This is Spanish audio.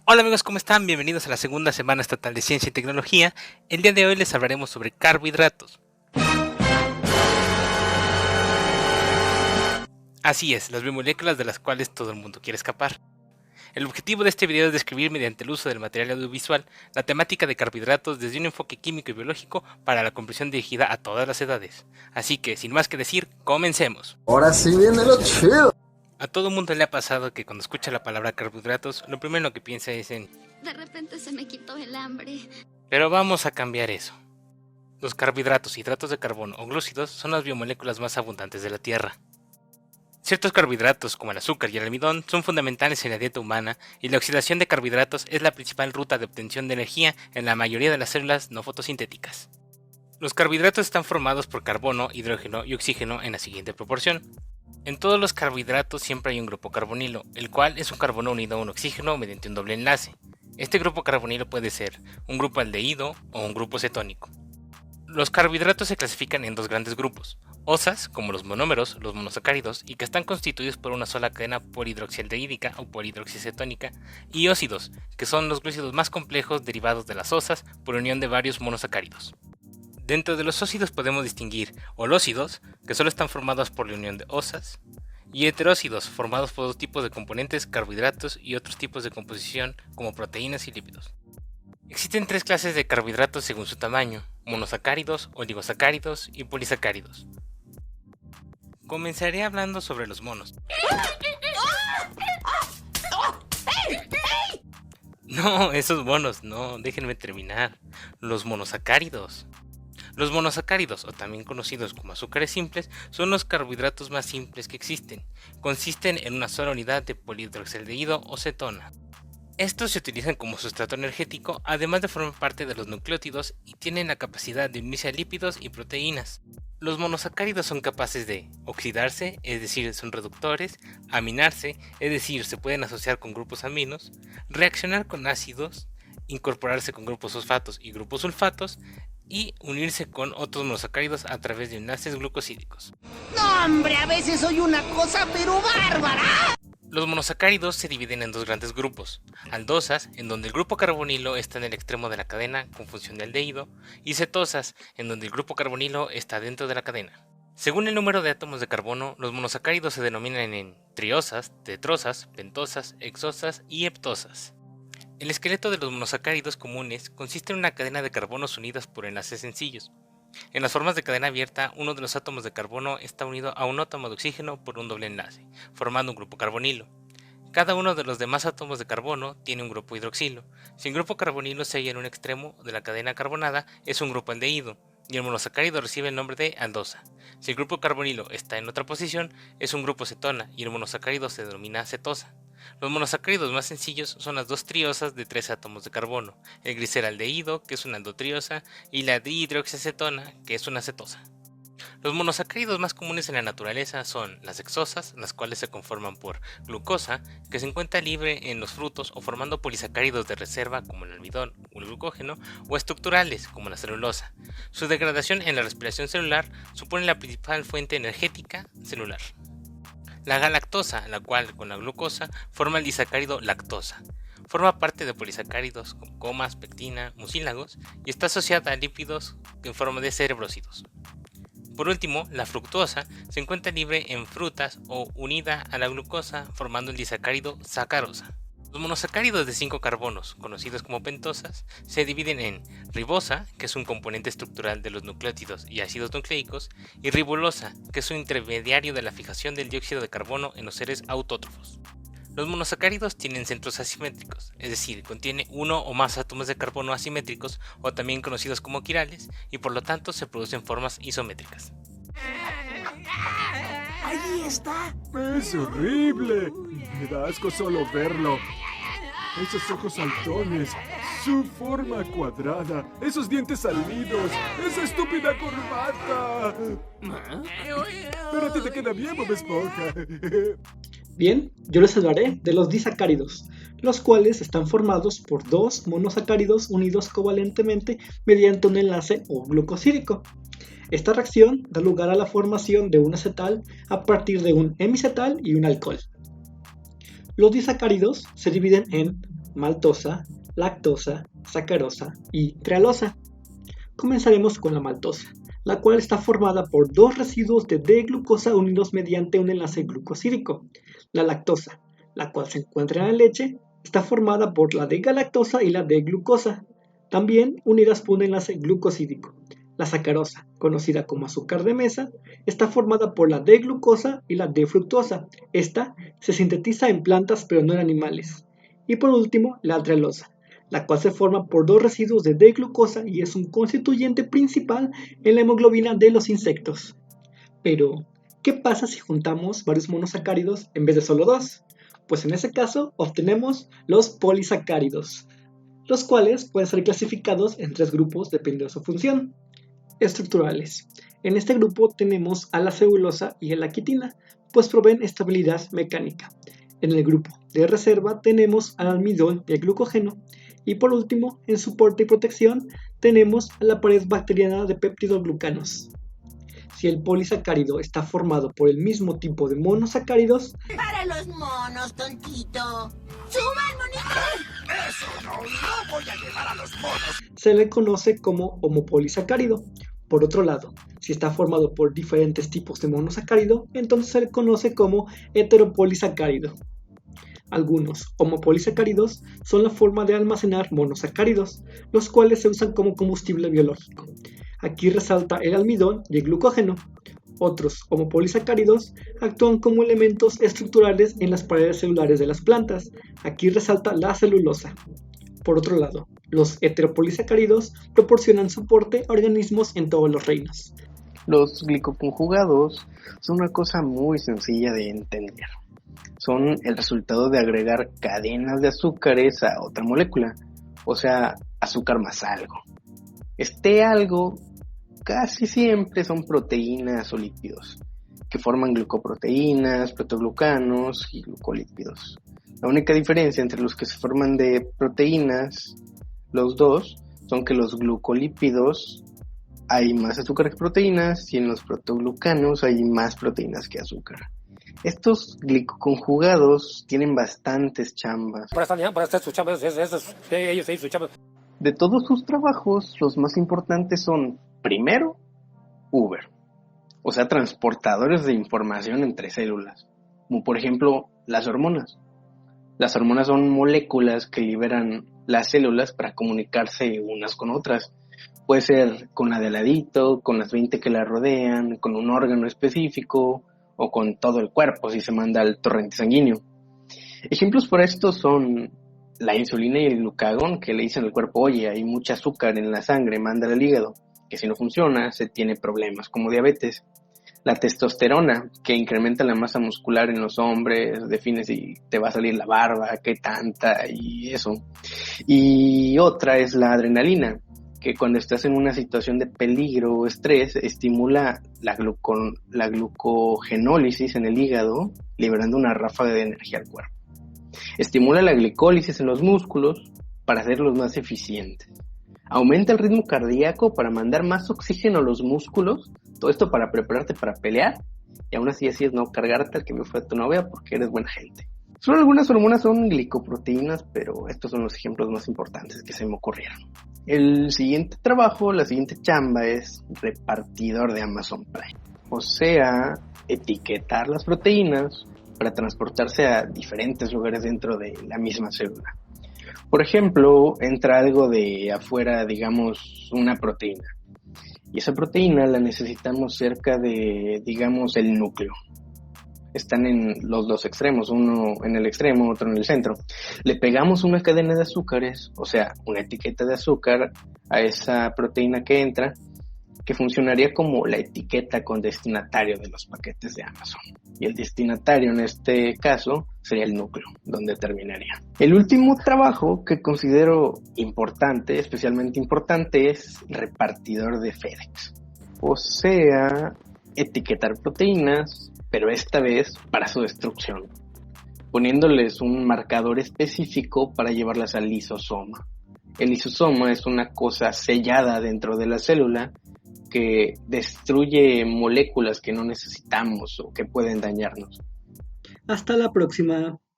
Hola amigos, ¿cómo están? Bienvenidos a la segunda semana estatal de Ciencia y Tecnología. El día de hoy les hablaremos sobre carbohidratos. Así es, las biomoléculas de las cuales todo el mundo quiere escapar. El objetivo de este video es describir mediante el uso del material audiovisual la temática de carbohidratos desde un enfoque químico y biológico para la comprensión dirigida a todas las edades. Así que, sin más que decir, comencemos. Ahora sí viene lo chido. A todo mundo le ha pasado que cuando escucha la palabra carbohidratos, lo primero que piensa es en De repente se me quitó el hambre. Pero vamos a cambiar eso. Los carbohidratos, hidratos de carbono o glúcidos son las biomoléculas más abundantes de la Tierra. Ciertos carbohidratos, como el azúcar y el almidón, son fundamentales en la dieta humana y la oxidación de carbohidratos es la principal ruta de obtención de energía en la mayoría de las células no fotosintéticas. Los carbohidratos están formados por carbono, hidrógeno y oxígeno en la siguiente proporción. En todos los carbohidratos siempre hay un grupo carbonilo, el cual es un carbono unido a un oxígeno mediante un doble enlace. Este grupo carbonilo puede ser un grupo aldehído o un grupo cetónico. Los carbohidratos se clasifican en dos grandes grupos: OSAs, como los monómeros, los monosacáridos, y que están constituidos por una sola cadena polihidroxialdehídica o polihidroxicetónica, y óxidos, que son los glúcidos más complejos derivados de las OSAs por unión de varios monosacáridos. Dentro de los óxidos podemos distinguir holócidos, que solo están formados por la unión de OSAs, y heterócidos, formados por dos tipos de componentes, carbohidratos y otros tipos de composición como proteínas y lípidos. Existen tres clases de carbohidratos según su tamaño: monosacáridos, oligosacáridos y polisacáridos. Comenzaré hablando sobre los monos. No, esos monos, no, déjenme terminar. Los monosacáridos. Los monosacáridos, o también conocidos como azúcares simples, son los carbohidratos más simples que existen. Consisten en una sola unidad de polihidroxialdehído o cetona. Estos se utilizan como sustrato energético, además de formar parte de los nucleótidos y tienen la capacidad de unirse a lípidos y proteínas. Los monosacáridos son capaces de oxidarse, es decir, son reductores, aminarse, es decir, se pueden asociar con grupos aminos, reaccionar con ácidos, incorporarse con grupos fosfatos y grupos sulfatos, y unirse con otros monosacáridos a través de enlaces glucosídicos. No, hombre, a veces soy una cosa pero bárbara. Los monosacáridos se dividen en dos grandes grupos: aldosas, en donde el grupo carbonilo está en el extremo de la cadena con función de aldehído, y cetosas, en donde el grupo carbonilo está dentro de la cadena. Según el número de átomos de carbono, los monosacáridos se denominan en triosas, tetrosas, pentosas, hexosas y heptosas. El esqueleto de los monosacáridos comunes consiste en una cadena de carbonos unidas por enlaces sencillos. En las formas de cadena abierta, uno de los átomos de carbono está unido a un átomo de oxígeno por un doble enlace, formando un grupo carbonilo. Cada uno de los demás átomos de carbono tiene un grupo hidroxilo. Si el grupo carbonilo se halla en un extremo de la cadena carbonada, es un grupo aldehído, y el monosacárido recibe el nombre de aldosa. Si el grupo carbonilo está en otra posición, es un grupo cetona, y el monosacárido se denomina cetosa. Los monosacáridos más sencillos son las dos triosas de 3 átomos de carbono: el gliceraldehído, que es una endotriosa, y la dihidroxiacetona, que es una cetosa. Los monosacáridos más comunes en la naturaleza son las hexosas, las cuales se conforman por glucosa, que se encuentra libre en los frutos o formando polisacáridos de reserva como el almidón o el glucógeno, o estructurales como la celulosa. Su degradación en la respiración celular supone la principal fuente energética celular. La galactosa, la cual con la glucosa forma el disacárido lactosa. Forma parte de polisacáridos como gomas, pectina, mucílagos y está asociada a lípidos en forma de cerebrocitos. Por último, la fructosa se encuentra libre en frutas o unida a la glucosa formando el disacárido sacarosa. Los monosacáridos de 5 carbonos, conocidos como pentosas, se dividen en ribosa, que es un componente estructural de los nucleótidos y ácidos nucleicos, y ribolosa, que es un intermediario de la fijación del dióxido de carbono en los seres autótrofos. Los monosacáridos tienen centros asimétricos, es decir, contiene uno o más átomos de carbono asimétricos, o también conocidos como quirales, y por lo tanto se producen formas isométricas. Ahí está. Es horrible. Me da asco solo verlo. Esos ojos saltones, su forma cuadrada, esos dientes salidos, esa estúpida corbata. Pero a ti te queda bien, Bob Esponja. Bien, yo les hablaré de los disacáridos, los cuales están formados por dos monosacáridos unidos covalentemente mediante un enlace o glucosídico. Esta reacción da lugar a la formación de un acetal a partir de un hemicetal y un alcohol. Los disacáridos se dividen en maltosa, lactosa, sacarosa y trealosa. Comenzaremos con la maltosa, la cual está formada por dos residuos de D-glucosa unidos mediante un enlace glucosídico. La lactosa, la cual se encuentra en la leche, está formada por la D-galactosa y la D-glucosa, también unidas por un enlace glucosídico. La sacarosa, conocida como azúcar de mesa, está formada por la D-glucosa y la D-fructosa. Esta se sintetiza en plantas pero no en animales. Y por último, la trealosa, la cual se forma por dos residuos de D-glucosa y es un constituyente principal en la hemoglobina de los insectos. Pero, ¿qué pasa si juntamos varios monosacáridos en vez de solo dos? Pues en ese caso obtenemos los polisacáridos, los cuales pueden ser clasificados en tres grupos dependiendo de su función. Estructurales. En este grupo tenemos a la celulosa y a la quitina, pues proveen estabilidad mecánica. En el grupo de reserva tenemos al almidón y al glucógeno. Y por último, en soporte y protección, tenemos a la pared bacteriana de peptidoglucanos. Si el polisacárido está formado por el mismo tipo de monosacáridos, Para los monos, tontito. ¡Suban, monito! ¡Eso no! ¡No voy a llevar a los monos! se le conoce como homopolisacárido. Por otro lado, si está formado por diferentes tipos de monosacárido, entonces se le conoce como heteropolisacárido. Algunos homopolisacáridos son la forma de almacenar monosacáridos, los cuales se usan como combustible biológico. Aquí resalta el almidón y el glucógeno. Otros homopolisacáridos actúan como elementos estructurales en las paredes celulares de las plantas. Aquí resalta la celulosa. Por otro lado, los heteropolisacáridos proporcionan soporte a organismos en todos los reinos. Los glicoconjugados son una cosa muy sencilla de entender. Son el resultado de agregar cadenas de azúcares a otra molécula, o sea, azúcar más algo. Este algo casi siempre son proteínas o lípidos, que forman glucoproteínas, protoglucanos y glucolípidos. La única diferencia entre los que se forman de proteínas, los dos, son que los glucolípidos hay más azúcar que proteínas y en los protoglucanos hay más proteínas que azúcar. Estos glicoconjugados tienen bastantes chambas. Para hacer sus chambas, ellos sus chambas. De todos sus trabajos, los más importantes son, primero, Uber, o sea, transportadores de información entre células, como por ejemplo las hormonas. Las hormonas son moléculas que liberan las células para comunicarse unas con otras. Puede ser con la de ladito, con las 20 que la rodean, con un órgano específico o con todo el cuerpo si se manda al torrente sanguíneo. Ejemplos por esto son la insulina y el glucagón, que le dicen al cuerpo, oye, hay mucho azúcar en la sangre, mándala al hígado, que si no funciona se tiene problemas como diabetes. La testosterona, que incrementa la masa muscular en los hombres, define si te va a salir la barba, qué tanta y eso. Y otra es la adrenalina, que cuando estás en una situación de peligro o estrés, estimula la glucogenólisis en el hígado, liberando una ráfaga de energía al cuerpo. Estimula la glicólisis en los músculos para hacerlos más eficientes. Aumenta el ritmo cardíaco para mandar más oxígeno a los músculos, todo esto para prepararte para pelear, y aún así es no cargarte al que me fue a tu novia porque eres buena gente. Solo algunas hormonas son glicoproteínas, pero estos son los ejemplos más importantes que se me ocurrieron. El siguiente trabajo, la siguiente chamba es repartidor de Amazon Prime, o sea, etiquetar las proteínas para transportarse a diferentes lugares dentro de la misma célula. Por ejemplo, entra algo de afuera, digamos, una proteína. Y esa proteína la necesitamos cerca de, digamos, el núcleo. Están en los dos extremos, uno en el extremo, otro en el centro. Le pegamos una cadena de azúcares, o sea, una etiqueta de azúcar a esa proteína que entra, que funcionaría como la etiqueta con destinatario de los paquetes de Amazon. Y el destinatario en este caso sería el núcleo, donde terminaría. El último trabajo que considero importante, especialmente importante, es repartidor de FedEx. O sea, etiquetar proteínas, pero esta vez para su destrucción, poniéndoles un marcador específico para llevarlas al lisosoma. El lisosoma es una cosa sellada dentro de la célula que destruye moléculas que no necesitamos o que pueden dañarnos. Hasta la próxima.